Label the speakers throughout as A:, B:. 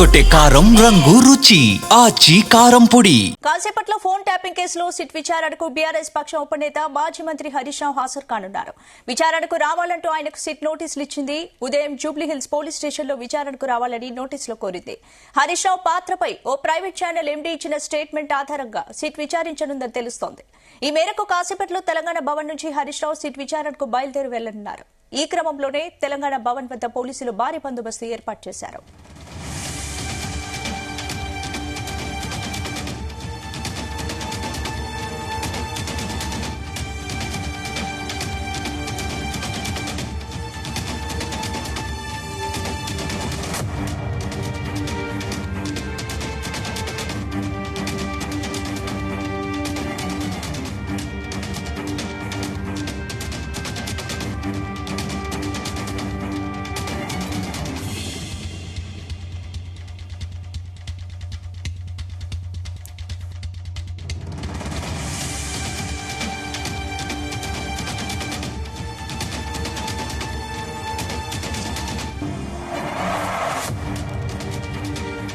A: అదరగొట్టే కారం రంగు రుచి ఆచి కారం పొడి.
B: కాసేపట్లో ఫోన్ ట్యాపింగ్ కేసులో సిట్ విచారణకు బీఆర్ఎస్ పక్షం ఉపనేత మాజీ మంత్రి హరీష్ రావు హాజరు కానున్నారు. విచారణకు రావాలంటూ ఆయనకు సిట్ నోటీసులు ఇచ్చింది. ఉదయం జూబ్లీహిల్స్ పోలీస్ స్టేషన్లో విచారణకు రావాలని నోటీసులో కోరింది. హరీష్ రావు పాత్రపై ఓ ప్రైవేట్ ఛానల్ ఎండీ ఇచ్చిన స్టేట్మెంట్ ఆధారంగా సిట్ విచారించనుందని తెలుస్తోంది. ఈ మేరకు కాసేపట్లో తెలంగాణ భవన్ నుంచి హరీష్ రావు సిట్ విచారణకు బయలుదేరి వెళ్లనున్నారు. ఈ క్రమంలోనే తెలంగాణ భవన్ వద్ద పోలీసులు భారీ బందోబస్తు ఏర్పాటు చేశారు.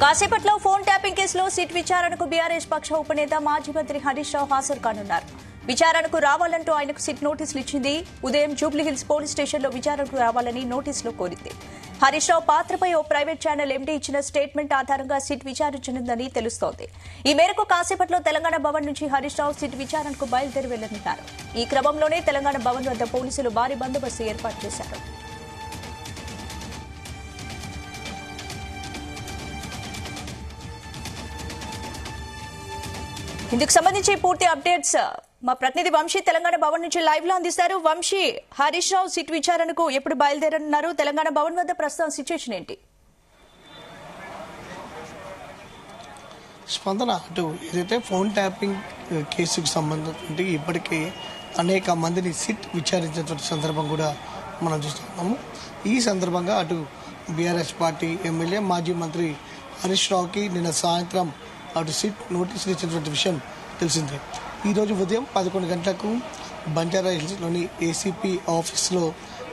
B: కాసేపట్లో ఫోన్ ట్యాపింగ్ కేసులో సిట్ విచారణకు బీఆర్ఎస్ పక్ష ఉపనేత మాజీ మంత్రి హరీష్ రావు హాజరు కానున్నారు. విచారణకు రావాలంటూ ఆయనకు సిట్ నోటీసులు ఇచ్చింది. ఉదయం జూబ్లీహిల్స్ పోలీస్ స్టేషన్లో విచారణకు రావాలని నోటీసులో కోరింది. హరీష్ రావు పాత్రపై ఓ ప్రైవేట్ ఛానల్ ఎండీ ఇచ్చిన స్టేట్మెంట్ ఆధారంగా సిట్ విచారించనుందని తెలుస్తోంది. ఈ మేరకు కాసేపట్లో తెలంగాణ భవన్ నుంచి హరీష్ రావు సిట్ విచారణకు బయలుదేరి వెళ్లనున్నారు. ఈ క్రమంలోనే తెలంగాణ భవన్ వద్ద పోలీసులు భారీ బందోబస్తు ఏర్పాటు చేశారు. ఇందుకు సంబంధించి పూర్తి అప్డేట్స్ మా ప్రతినిధి వంశీ తెలంగాణ భవన్ నుంచి లైవ్ లో అందిస్తారు. వంశీ, హరీష్ రావు సిట్ విచారణకు ఎప్పుడు బయలుదేరనున్నారు? తెలంగాణ భవన్ వద్ద ప్రస్తుతం సిచ్యువేషన్ ఏంటి?
C: స్పందన, అటు ఏదైతే ఫోన్ ట్యాపింగ్ కేసుకు సంబంధించి ఇప్పటికే అనేక మందిని సిట్ విచారించినటువంటి సందర్భం కూడా మనం చూస్తున్నాము. ఈ సందర్భంగా అటు బీఆర్ఎస్ పార్టీ ఎమ్మెల్యే మాజీ మంత్రి హరీష్ రావుకి నిన్న సాయంత్రం అటు సిట్ నోటీసులు ఇచ్చినటువంటి విషయం తెలిసిందే. ఈరోజు ఉదయం 11 గంటలకు బంజారా హిల్స్లోని ఏసీపీ ఆఫీస్లో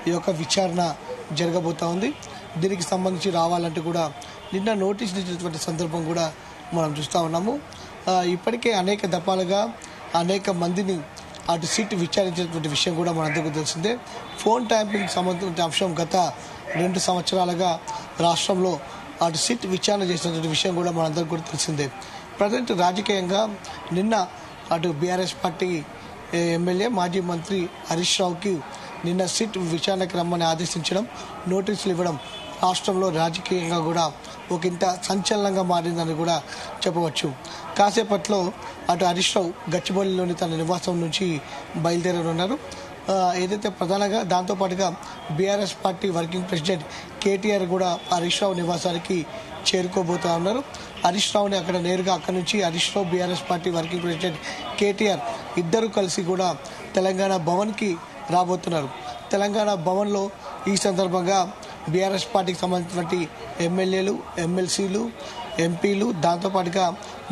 C: ఈ యొక్క విచారణ జరగబోతా ఉంది. దీనికి సంబంధించి రావాలంటే కూడా నిన్న నోటీసులు ఇచ్చినటువంటి సందర్భం కూడా మనం చూస్తూ ఉన్నాము. ఇప్పటికే అనేక దఫాలుగా అనేక మందిని అటు సిట్ విచారించినటువంటి విషయం కూడా మనందరికీ తెలిసిందే. ఫోన్ ట్యాపింగ్ సంబంధించిన అంశం గత 2 సంవత్సరాలుగా రాష్ట్రంలో అటు సిట్ విచారణ చేసినటువంటి విషయం కూడా మనందరికీ కూడా తెలిసిందే. ప్రజెంట్ రాజకీయంగా నిన్న అటు బీఆర్ఎస్ పార్టీ ఎమ్మెల్యే మాజీ మంత్రి హరీష్ రావుకి నిన్న సిట్ విచారణకు రమ్మని ఆదేశించడం, నోటీసులు ఇవ్వడం రాష్ట్రంలో రాజకీయంగా కూడా ఒక ఇంత సంచలనంగా మారిందని కూడా చెప్పవచ్చు. కాసేపట్లో అటు హరీష్ రావు గచ్చిబౌలిలోని తన నివాసం నుంచి బయలుదేరనున్నారు. ఏదైతే ప్రధానంగా దాంతోపాటుగా BRS party working president KTR కూడా హరీష్ రావు నివాసానికి చేరుకోబోతా ఉన్నారు. హరీష్ రావుని అక్కడ నేరుగా అక్కడి నుంచి Harish Rao BRS party working president KTR ఇద్దరు కలిసి కూడా తెలంగాణ భవన్కి రాబోతున్నారు. తెలంగాణ భవన్లో ఈ సందర్భంగా బీఆర్ఎస్ పార్టీకి సంబంధించినటువంటి ఎమ్మెల్యేలు, ఎమ్మెల్సీలు, ఎంపీలు, దాంతోపాటుగా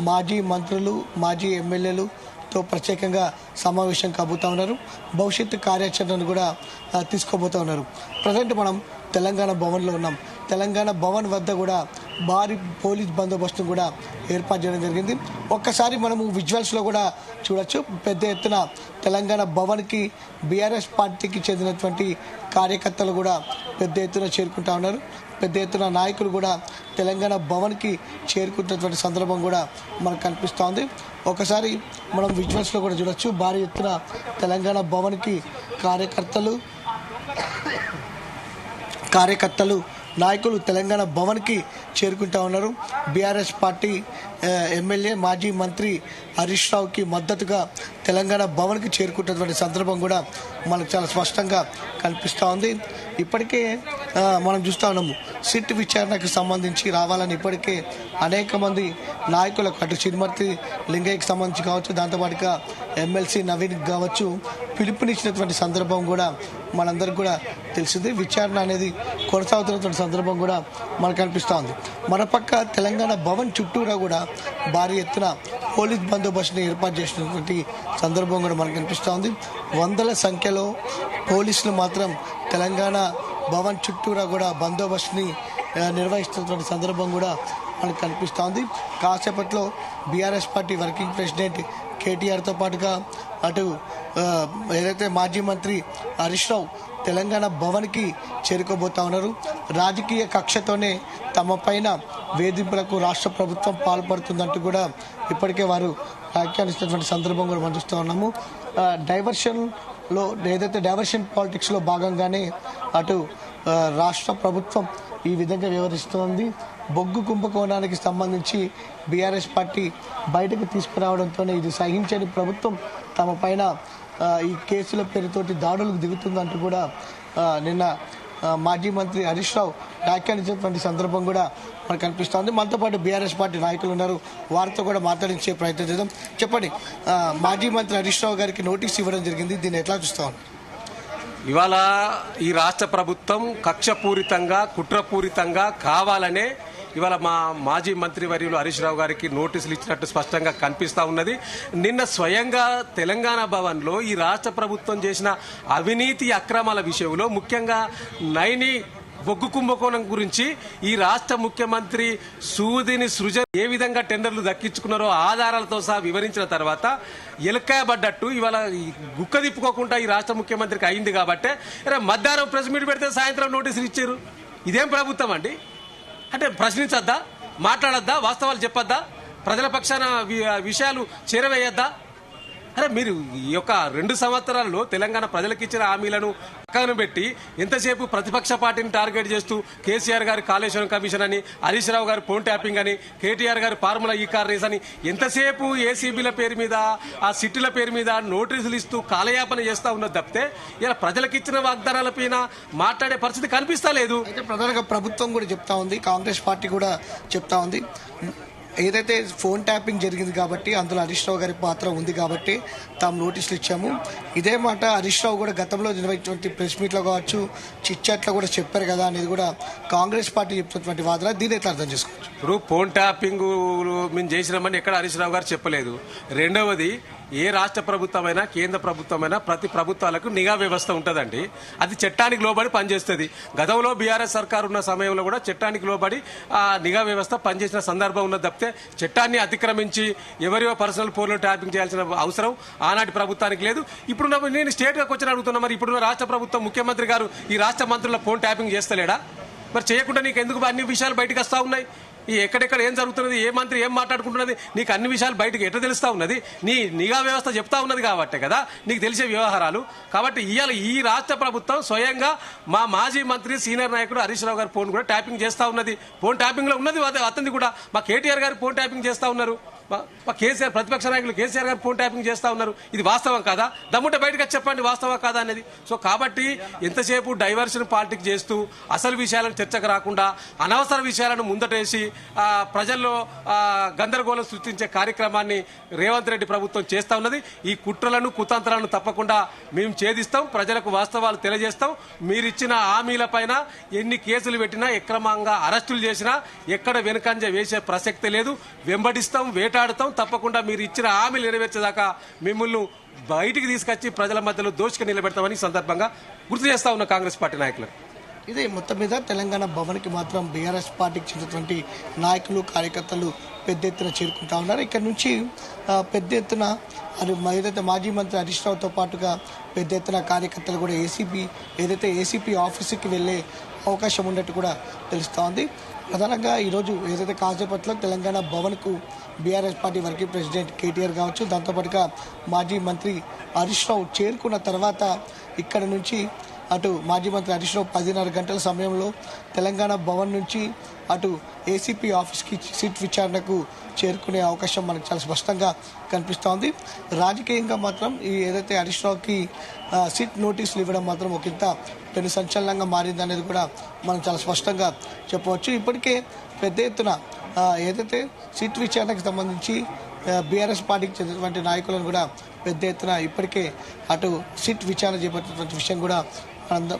C: మాజీ మంత్రులు, మాజీ ఎమ్మెల్యేలు ప్రత్యేకంగా సమావేశం కాబోతా ఉన్నారు. భవిష్యత్తు కార్యాచరణను కూడా తీసుకోబోతా ఉన్నారు. ప్రజెంట్ మనం తెలంగాణ భవన్లో ఉన్నాం. తెలంగాణ భవన్ వద్ద కూడా భారీ పోలీస్ బందోబస్తును కూడా ఏర్పాటు చేయడం జరిగింది. ఒక్కసారి మనము విజువల్స్లో కూడా చూడొచ్చు. పెద్ద ఎత్తున తెలంగాణ భవన్కి బీఆర్ఎస్ పార్టీకి చెందినటువంటి కార్యకర్తలు కూడా పెద్ద ఎత్తున చేరుకుంటా ఉన్నారు. పెద్ద ఎత్తున నాయకులు కూడా తెలంగాణ భవన్కి చేరుకుంటున్నటువంటి సందర్భం కూడా మనకు కనిపిస్తూ ఉంది. ఒకసారి మనం విజువల్స్లో కూడా చూడొచ్చు. భారీ ఎత్తున తెలంగాణ భవన్కి కార్యకర్తలు నాయకులు తెలంగాణ భవన్కి చేరుకుంటా ఉన్నారు. బీఆర్ఎస్ పార్టీ ఎమ్మెల్యే మాజీ మంత్రి హరీష్ రావుకి మద్దతుగా తెలంగాణ భవన్కి చేరుకుంటున్నటువంటి సందర్భం కూడా మనకు చాలా స్పష్టంగా కనిపిస్తూ ఉంది. ఇప్పటికే మనం చూస్తూ ఉన్నాము సిట్ విచారణకు సంబంధించి రావాలని ఇప్పటికే అనేక మంది నాయకులకు అటు చిరుమర్తి లింగయ్యకి సంబంధించి కావచ్చు, దాంతోపాటుగా ఎమ్మెల్సీ నవీన్ కావచ్చు పిలుపునిచ్చినటువంటి సందర్భం కూడా మనందరికీ కూడా తెలిసింది. విచారణ అనేది కొనసాగుతున్నటువంటి సందర్భం కూడా మనకు కనిపిస్తూ ఉంది. మరోపక్క తెలంగాణ భవన్ చుట్టూరా కూడా భారీ ఎత్తున పోలీస్ బందోబస్తును ఏర్పాటు చేసినటువంటి సందర్భం కూడా మనకు కనిపిస్తూ ఉంది. వందల సంఖ్యలో పోలీసులు మాత్రం తెలంగాణ భవన్ చుట్టూరా కూడా బందోబస్తుని నిర్వహిస్తున్నటువంటి సందర్భం కూడా మనకు కనిపిస్తూ ఉంది. కాసేపట్లో బీఆర్ఎస్ పార్టీ వర్కింగ్ ప్రెసిడెంట్ కేటీఆర్తో పాటుగా అటు ఏదైతే మాజీ మంత్రి హరీష్ రావు తెలంగాణ భవన్కి చేరుకోబోతా ఉన్నారు. రాజకీయ కక్షతోనే తమ పైన వేధింపులకు రాష్ట్ర ప్రభుత్వం పాల్పడుతుందంటూ కూడా ఇప్పటికే వారు వ్యాఖ్యానిస్తున్నటువంటి సందర్భం కూడా మనం చూస్తూ ఉన్నాము. డైవర్షన్లో ఏదైతే డైవర్షన్ పాలిటిక్స్లో భాగంగానే అటు రాష్ట్ర ప్రభుత్వం ఈ విధంగా వ్యవహరిస్తోంది. బొగ్గు కుంభకోణానికి సంబంధించి బీఆర్ఎస్ పార్టీ బయటకు తీసుకురావడంతోనే ఇది సహించని ప్రభుత్వం తమ పైన ఈ కేసుల పేరుతోటి దాడులకు దిగుతుందంటూ కూడా నిన్న మాజీ మంత్రి హరీష్ రావు వ్యాఖ్యానించినటువంటి సందర్భం కూడా మనకు కనిపిస్తోంది. మనతో పాటు బీఆర్ఎస్ పార్టీ నాయకులు ఉన్నారు, వారితో కూడా మాట్లాడించే ప్రయత్నం చేద్దాం. చెప్పండి, మాజీ మంత్రి హరీష్ రావు గారికి నోటీస్ ఇవ్వడం జరిగింది, దీన్ని ఎట్లా చూస్తాం?
D: ఇవాళ ఈ రాష్ట్ర ప్రభుత్వం కక్షపూరితంగా కుట్రపూరితంగా కావాలనే ఇవాళ మా మాజీ మంత్రి వర్యులు హరీష్ రావు గారికి నోటీసులు ఇచ్చినట్టు స్పష్టంగా కనిపిస్తూ ఉన్నది. నిన్న స్వయంగా తెలంగాణ భవన్లో ఈ రాష్ట్ర ప్రభుత్వం చేసిన అవినీతి అక్రమాల విషయంలో ముఖ్యంగా నైని బొగ్గు కుంభకోణం గురించి ఈ రాష్ట్ర ముఖ్యమంత్రి సూదిని సృజన్ ఏ విధంగా టెండర్లు దక్కించుకున్నారో ఆధారాలతో సహా వివరించిన తర్వాత ఎలకాయబడ్డట్టు ఇవాళ గుక్క తిప్పుకోకుండా ఈ రాష్ట్ర ముఖ్యమంత్రికి అయింది కాబట్టి మధ్యాహ్నం ప్రెస్ మీట్ పెడితే సాయంత్రం నోటీసులు ఇచ్చారు. ఇదేం ప్రభుత్వం అండి? అంటే ప్రశ్నించద్దా, మాట్లాడద్దా, వాస్తవాలు చెప్పొద్దా, ప్రజల పక్షాన విషయాలు చేరవేయద్దా? అరే మీరు ఈ యొక్క 2 సంవత్సరాల్లో తెలంగాణ ప్రజలకు ఇచ్చిన హామీలను పక్కన పెట్టి ఎంతసేపు ప్రతిపక్ష పార్టీని టార్గెట్ చేస్తూ కేసీఆర్ గారి కాళేశ్వరం కమిషన్ అని, హరీష్ రావు గారి ఫోన్ ట్యాపింగ్ అని, కేటీఆర్ గారి ఫార్ములా ఈ కార్ రేస్ అని ఎంతసేపు ఏసీబీల పేరు మీద ఆ సిట్టుల పేరు మీద నోటీసులు ఇస్తూ కాలయాపన చేస్తా ఉన్నది తప్పితే ఇలా ప్రజలకు ఇచ్చిన వాగ్దానాల పైన మాట్లాడే పరిస్థితి కనిపిస్తా లేదు.
C: అయితే ప్రధానంగా ప్రభుత్వం కూడా చెప్తా ఉంది, కాంగ్రెస్ పార్టీ కూడా చెప్తా ఉంది, ఏదైతే ఫోన్ ట్యాపింగ్ జరిగింది కాబట్టి అందులో హరీష్ రావు గారి పాత్ర ఉంది కాబట్టి తాము నోటీసులు ఇచ్చాము. ఇదే మాట హరీష్ రావు కూడా గతంలో నిర్వహించినటువంటి ప్రెస్ మీట్లో కావచ్చు, చిట్చాట్లో కూడా చెప్పారు కదా అనేది కూడా కాంగ్రెస్ పార్టీ చెప్తున్నటువంటి వాదన. దీన్ని ఎట్లా అర్థం చేసుకోవచ్చు?
D: ఇప్పుడు ఫోన్ ట్యాపింగ్ మేము చేసినామని ఎక్కడ హరీష్ రావు గారు చెప్పలేదు. రెండవది, ఏ రాష్ట్ర ప్రభుత్వమైనా కేంద్ర ప్రభుత్వమైనా ప్రతి ప్రభుత్వాలకు నిఘా వ్యవస్థ ఉంటుందండి. అది చట్టానికి లోబడి పనిచేస్తుంది. గతంలో బీఆర్ఎస్ సర్కారు ఉన్న సమయంలో కూడా చట్టానికి లోబడి ఆ నిఘా వ్యవస్థ పనిచేసిన సందర్భం ఉన్నది తప్పితే చట్టాన్ని అతిక్రమించి ఎవరియో పర్సనల్ ఫోన్లో ట్యాపింగ్ చేయాల్సిన అవసరం ఆనాటి ప్రభుత్వానికి లేదు. ఇప్పుడు నేను స్టేట్గా వచ్చి అడుగుతున్నా, మరి ఇప్పుడున్న రాష్ట్ర ప్రభుత్వం ముఖ్యమంత్రి గారు ఈ రాష్ట్ర మంత్రుల ఫోన్ ట్యాపింగ్ చేస్తలేడా? మరి చేయకుండా నీకు ఎందుకు అన్ని విషయాలు బయటకు వస్తా ఉన్నాయి? ఈ ఎక్కడెక్కడ ఏం జరుగుతున్నది, ఏ మంత్రి ఏం మాట్లాడుకుంటున్నది, నీకు అన్ని విషయాలు బయటకు ఎట్లా తెలుస్తా ఉన్నది? నీ నిఘా వ్యవస్థ చెప్తా ఉన్నది కాబట్టే కదా నీకు తెలిసే వ్యవహారాలు. కాబట్టి ఇవాళ ఈ రాష్ట్ర ప్రభుత్వం స్వయంగా మా మాజీ మంత్రి సీనియర్ నాయకుడు హరీష్ రావు గారి ఫోన్ కూడా ట్యాపింగ్ చేస్తా ఉన్నది. ఫోన్ ట్యాపింగ్ లో ఉన్నది అతనిది కూడా. మా కేటీఆర్ గారి ఫోన్ ట్యాపింగ్ చేస్తా ఉన్నారు, మా కేసీఆర్ ప్రతిపక్ష నాయకులు కేసీఆర్ గారు ఫోన్ ట్యాపింగ్ చేస్తా ఉన్నారు. ఇది వాస్తవం కాదా? దమ్ముంటే బయటకు చెప్పండి వాస్తవం కాదా అనేది. సో కాబట్టి ఎంతసేపు డైవర్షన్ పాలిటిక్స్ చేస్తూ అసలు విషయాలను చర్చకు రాకుండా అనవసర విషయాలను ముందటేసి ప్రజల్లో గందరగోళం సృష్టించే కార్యక్రమాన్ని రేవంత్ రెడ్డి ప్రభుత్వం చేస్తా ఉన్నది. ఈ కుట్రలను కుతంత్రాలను తప్పకుండా మేము ఛేదిస్తాం, ప్రజలకు వాస్తవాలు తెలియజేస్తాం. మీరిచ్చిన హామీలపైన ఎన్ని కేసులు పెట్టినా, అక్రమంగా అరెస్టులు చేసినా ఎక్కడ వెనుకంజ వేసే ప్రసక్తి లేదు. వెంబడిస్తాం, వేటాడుతాం. తప్పకుండా మీరు ఇచ్చిన హామీలు నెరవేర్చేదాకా మిమ్మల్ని బయటికి తీసుకొచ్చి ప్రజల మధ్యలో దోషిగా నిలబెడతామని సందర్భంగా గుర్తు చేస్తా ఉన్న కాంగ్రెస్ పార్టీ నాయకులు.
C: ఇదే మొత్తం మీద తెలంగాణ భవన్కి మాత్రం బీఆర్ఎస్ పార్టీకి చెందినటువంటి నాయకులు, కార్యకర్తలు పెద్ద ఎత్తున చేరుకుంటా ఉన్నారు. ఇక్కడ నుంచి పెద్ద ఎత్తున ఏదైతే మాజీ మంత్రి హరీష్ రావుతో పాటుగా పెద్ద ఎత్తున కార్యకర్తలు కూడా ఏసీపీ ఆఫీసుకి వెళ్లే అవకాశం ఉన్నట్టు కూడా తెలుస్తూ ఉంది. ప్రధానంగా ఈరోజు ఏదైతే కాసేపట్లో తెలంగాణ భవన్కు BRS party working president KTR కావచ్చు, దాంతోపాటుగా మాజీ మంత్రి హరీష్ రావు చేరుకున్న తర్వాత ఇక్కడ నుంచి అటు మాజీ మంత్రి హరీష్ రావు 10:30 గంటల సమయంలో తెలంగాణ భవన్ నుంచి అటు ఏసీపీ ఆఫీస్కి సిట్ విచారణకు చేరుకునే అవకాశం మనకు చాలా స్పష్టంగా కనిపిస్తోంది. రాజకీయంగా మాత్రం ఈ ఏదైతే హరీష్ రావుకి సిట్ నోటీసులు ఇవ్వడం మాత్రం ఒక ఇంత పెను సంచలనంగా మారింది అనేది కూడా మనం చాలా స్పష్టంగా చెప్పవచ్చు. ఇప్పటికే పెద్ద ఎత్తున ఏదైతే సిట్ విచారణకు సంబంధించి బీఆర్ఎస్ పార్టీకి చెందినటువంటి నాయకులను కూడా పెద్ద ఎత్తున ఇప్పటికే అటు సిట్ విచారణ చేపట్టినటువంటి విషయం కూడా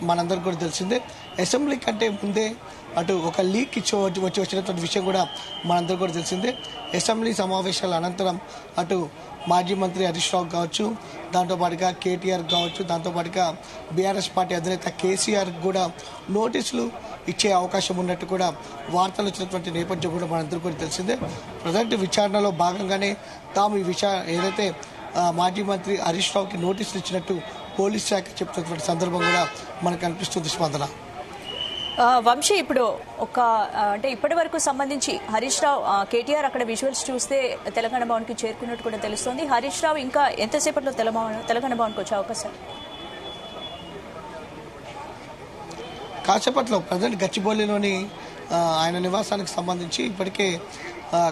C: మనందరికి కూడా తెలిసిందే. అసెంబ్లీ కంటే ముందే అటు ఒక లీక్ వచ్చినటువంటి విషయం కూడా మనందరికి కూడా తెలిసిందే. అసెంబ్లీ సమావేశాల అనంతరం అటు మాజీ మంత్రి హరీష్ రావు కావచ్చు, దాంతోపాటుగా కేటీఆర్ కావచ్చు, దాంతోపాటుగా బీఆర్ఎస్ పార్టీ అధినేత కేసీఆర్ కూడా నోటీసులు ఇచ్చే అవకాశం ఉన్నట్టు కూడా వార్తలు వచ్చినటువంటి నేపథ్యం కూడా మనందరూ కూడా తెలిసిందే. ప్రజెంట్ విచారణలో భాగంగానే తాము ఈ ఏదైతే మాజీ మంత్రి హరీష్ రావుకి నోటీసులు ఇచ్చినట్టు పోలీస్ శాఖ చెప్తున్నటువంటి సందర్భం కూడా మనకు కనిపిస్తుంది. స్పందన
B: వంశీ, ఇప్పుడు అంటే ఇప్పటి వరకు సంబంధించి హరీష్ రావు కేటీఆర్ అక్కడ విజువల్స్ చూస్తే తెలంగాణ భవన్ కి చేరుకున్నట్టు కూడా తెలుస్తోంది. హరీష్ రావు ఇంకా ఎంతసేపట్లో తెలంగాణ భవన్కి వచ్చే అవకాశం?
C: కాసేపట్లో ప్రజెంట్ గచ్చిబౌలిలోని ఆయన నివాసానికి సంబంధించి ఇప్పటికే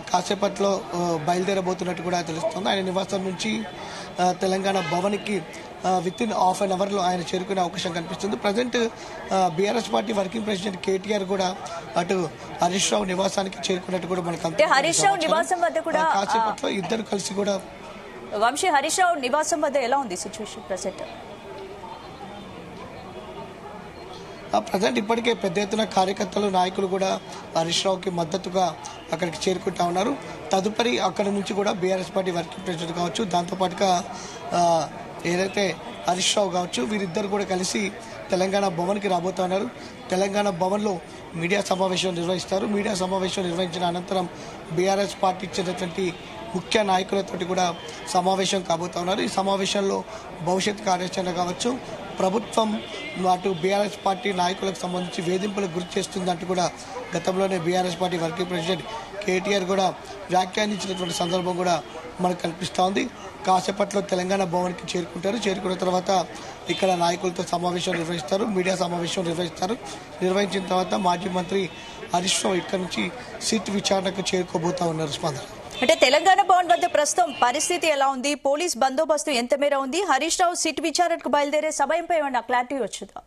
C: కాసేపట్లో బయలుదేరబోతున్నట్టు కూడా తెలుస్తుంది. ఆయన నివాసం నుంచి తెలంగాణ భవన్కి విత్ ఇన్ హాఫ్ అన్ అవర్లో ఆయన చేరుకునే అవకాశం కనిపిస్తుంది. Present BRS party working president KTR కూడా అటు హరీష్ రావు నివాసానికి చేరుకున్నట్టు కూడా మనకు
B: హరీష్ రావు నివాసం వద్ద కూడా
C: కాసేపట్లో ఇద్దరు కలిసి కూడా
B: వంశీ హరీష్ రావు నివాసం వద్ద ఎలా ఉంది సిచ్యువేషన్ ప్రెసెంట్?
C: ప్రజెంట్ ఇప్పటికే పెద్ద ఎత్తున కార్యకర్తలు నాయకులు కూడా హరీష్ రావుకి మద్దతుగా అక్కడికి చేరుకుంటా ఉన్నారు. తదుపరి అక్కడి నుంచి కూడా బీఆర్ఎస్ పార్టీ వర్కింగ్ ప్రెసిడెంట్ కావచ్చు, దాంతోపాటుగా ఏదైతే హరీష్ రావు కావచ్చు, వీరిద్దరు కూడా కలిసి తెలంగాణ భవన్కి రాబోతా ఉన్నారు. తెలంగాణ భవన్లో మీడియా సమావేశం నిర్వహిస్తారు. మీడియా సమావేశం నిర్వహించిన అనంతరం బీఆర్ఎస్ పార్టీ ఇచ్చినటువంటి ముఖ్య నాయకులతోటి కూడా సమావేశం కాబోతా ఉన్నారు. ఈ సమావేశంలో భవిష్యత్ కార్యాచరణ కావచ్చు, ప్రభుత్వం అటు బీఆర్ఎస్ పార్టీ నాయకులకు సంబంధించి వేధింపులకు గురి చేస్తుందంటూ కూడా గతంలోనే BRS party working president KTR కూడా వ్యాఖ్యానించినటువంటి సందర్భం కూడా మనకు కనిపిస్తూ ఉంది. కాసేపట్లో తెలంగాణ భవన్కి చేరుకుంటారు. చేరుకున్న తర్వాత ఇక్కడ నాయకులతో సమావేశం నిర్వహిస్తారు, మీడియా సమావేశం నిర్వహిస్తారు. నిర్వహించిన తర్వాత మాజీ మంత్రి హరీష్ రావు ఇక్కడ నుంచి సిట్ విచారణకు చేరుకోబోతా ఉన్నారు. స్పందన
B: అంటే తెలంగాణ భవన్ వద్ద ప్రస్తుతం పరిస్థితి ఎలా ఉంది? పోలీస్ బందోబస్తు ఎంత మేర ఉంది? హరీష్ రావు సిట్ విచారణకు బయలుదేరే సమయంపై ఏమన్నా క్లారిటీ వచ్చిందా?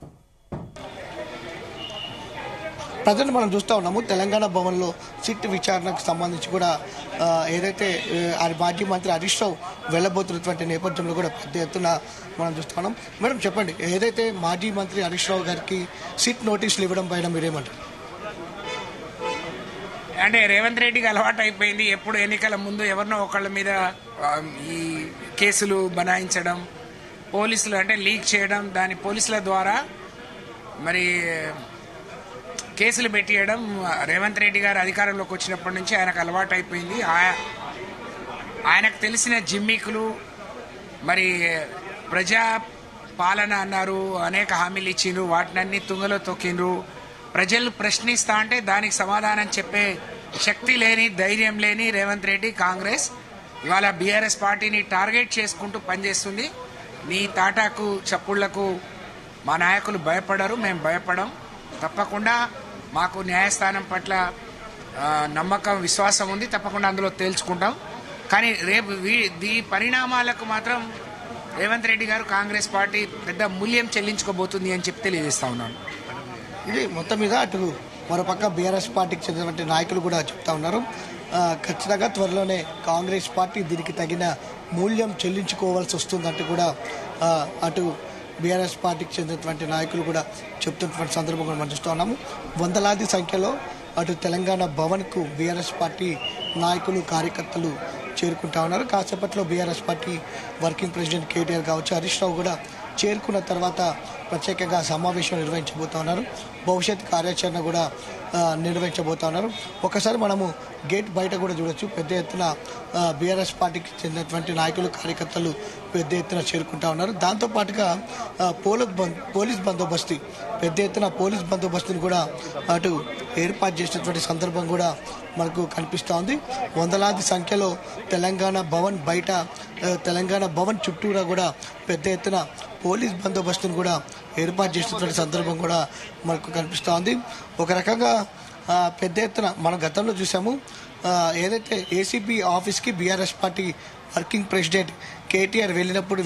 C: ప్రజెంట్ మనం చూస్తూ ఉన్నాము తెలంగాణ భవన్లో సిట్ విచారణకు సంబంధించి కూడా ఏదైతే మాజీ మంత్రి హరీష్ రావు వెళ్ళబోతున్నటువంటి నేపథ్యంలో కూడా పెద్ద ఎత్తున మనం చూస్తూ ఉన్నాం. మేడం చెప్పండి, ఏదైతే మాజీ మంత్రి హరీష్ రావు గారికి సిట్ నోటీసులు ఇవ్వడం పైన మీరేమంటారు?
E: అంటే రేవంత్ రెడ్డికి అలవాటు అయిపోయింది, ఎప్పుడు ఎన్నికల ముందు ఎవరినో ఒకళ్ళ మీద ఈ కేసులు బనాయించడం, పోలీసులు అంటే లీక్ చేయడం, దాని పోలీసుల ద్వారా మరి కేసులు పెట్టియడం రేవంత్ రెడ్డి గారు అధికారంలోకి వచ్చినప్పటి నుంచి ఆయనకు అలవాటు అయిపోయింది. ఆయనకు తెలిసిన జిమ్మికులు మరి ప్రజా పాలన అన్నారు, అనేక హామీలు ఇచ్చిండ్రు, వాటినన్నీ తుంగలో తొక్కిండ్రు. ప్రజలు ప్రశ్నిస్తా అంటే దానికి సమాధానం చెప్పే శక్తి లేని, ధైర్యం లేని రేవంత్ రెడ్డి కాంగ్రెస్ ఇవాళ బీఆర్ఎస్ పార్టీని టార్గెట్ చేసుకుంటూ పనిచేస్తుంది. నీ తాటాకు చప్పుళ్లకు మా నాయకులు భయపడరు, మేము భయపడం. తప్పకుండా మాకు న్యాయస్థానం పట్ల నమ్మకం, విశ్వాసం ఉంది. తప్పకుండా అందులో తేల్చుకుంటాం. కానీ రేపు ఈ పరిణామాలకు మాత్రం రేవంత్ రెడ్డి గారు కాంగ్రెస్ పార్టీ పెద్ద మూల్యం చెల్లించుకోబోతుంది అని చెప్పి తెలియజేస్తా ఉన్నాను.
C: ఇది మొత్తం మీద అటు మరోపక్క బీఆర్ఎస్ పార్టీకి చెందినటువంటి నాయకులు కూడా చెప్తా ఉన్నారు, ఖచ్చితంగా త్వరలోనే కాంగ్రెస్ పార్టీ దీనికి తగిన మూల్యం చెల్లించుకోవాల్సి వస్తుందంటూ కూడా అటు బీఆర్ఎస్ పార్టీకి చెందినటువంటి నాయకులు కూడా చెప్తున్నటువంటి సందర్భంగా మనం చూస్తూ ఉన్నాము. వందలాది సంఖ్యలో అటు తెలంగాణ భవన్కు బీఆర్ఎస్ పార్టీ నాయకులు, కార్యకర్తలు చేరుకుంటా ఉన్నారు. కాసేపట్లో BRS party working president KTR కావచ్చు, హరీష్ రావు కూడా చేరుకున్న తర్వాత ప్రత్యేకంగా సమావేశం నిర్వహించబోతా ఉన్నారు. భవిష్యత్ కార్యాచరణ కూడా నిర్వహించబోతా ఉన్నారు. ఒకసారి మనము గేట్ బయట కూడా చూడొచ్చు, పెద్ద ఎత్తున బీఆర్ఎస్ పార్టీకి చెందినటువంటి నాయకులు, కార్యకర్తలు పెద్ద ఎత్తున చేరుకుంటా ఉన్నారు. దాంతోపాటుగా పోలీస్ బందోబస్తు, పెద్ద ఎత్తున పోలీస్ బందోబస్తుని కూడా అటు ఏర్పాటు చేసినటువంటి సందర్భం కూడా మనకు కనిపిస్తూ ఉంది. వందలాది సంఖ్యలో తెలంగాణ భవన్ బయట, తెలంగాణ భవన్ చుట్టూరా కూడా పెద్ద ఎత్తున పోలీస్ బందోబస్తును కూడా ఏర్పాటు చేసినటువంటి సందర్భం కూడా మనకు కనిపిస్తూ ఉంది. ఒక రకంగా పెద్ద ఎత్తున మనం గతంలో చూసాము, ఏదైతే ఏసీబీ ఆఫీస్కి BRS party working president KTR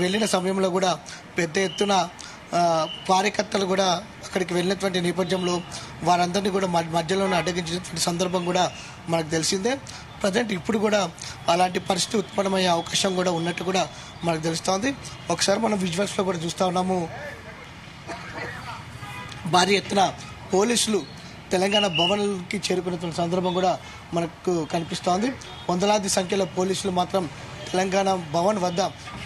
C: వెళ్ళిన సమయంలో కూడా పెద్ద ఎత్తున కార్యకర్తలు కూడా అక్కడికి వెళ్ళినటువంటి నేపథ్యంలో వారందరినీ కూడా మధ్యలోనే అడ్డగించినటువంటి సందర్భం కూడా మనకు తెలిసిందే. ప్రజెంట్ ఇప్పుడు కూడా అలాంటి పరిస్థితి ఉత్పన్నమయ్యే అవకాశం కూడా ఉన్నట్టు కూడా మనకు తెలుస్తోంది. ఒకసారి మనం విజువల్స్లో కూడా చూస్తూ ఉన్నాము, భారీ ఎత్తున పోలీసులు తెలంగాణ భవన్కి చేరుకున్న సందర్భం కూడా మనకు కనిపిస్తోంది. వందలాది సంఖ్యలో పోలీసులు మాత్రం తెలంగాణ భవన్ వద్ద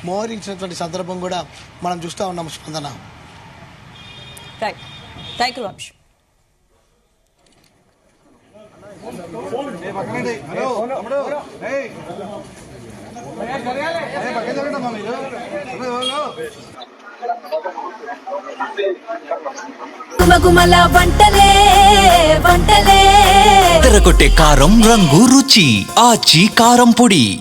C: మోహరించినటువంటి సందర్భం కూడా మనం చూస్తూ ఉన్నాము. స్పందన.
B: Thank you Vamsh.
F: గుమగుమల వంటలే వంటలే
A: తెరకొట్టే కారం రంగు రుచి ఆచి కారం పొడి.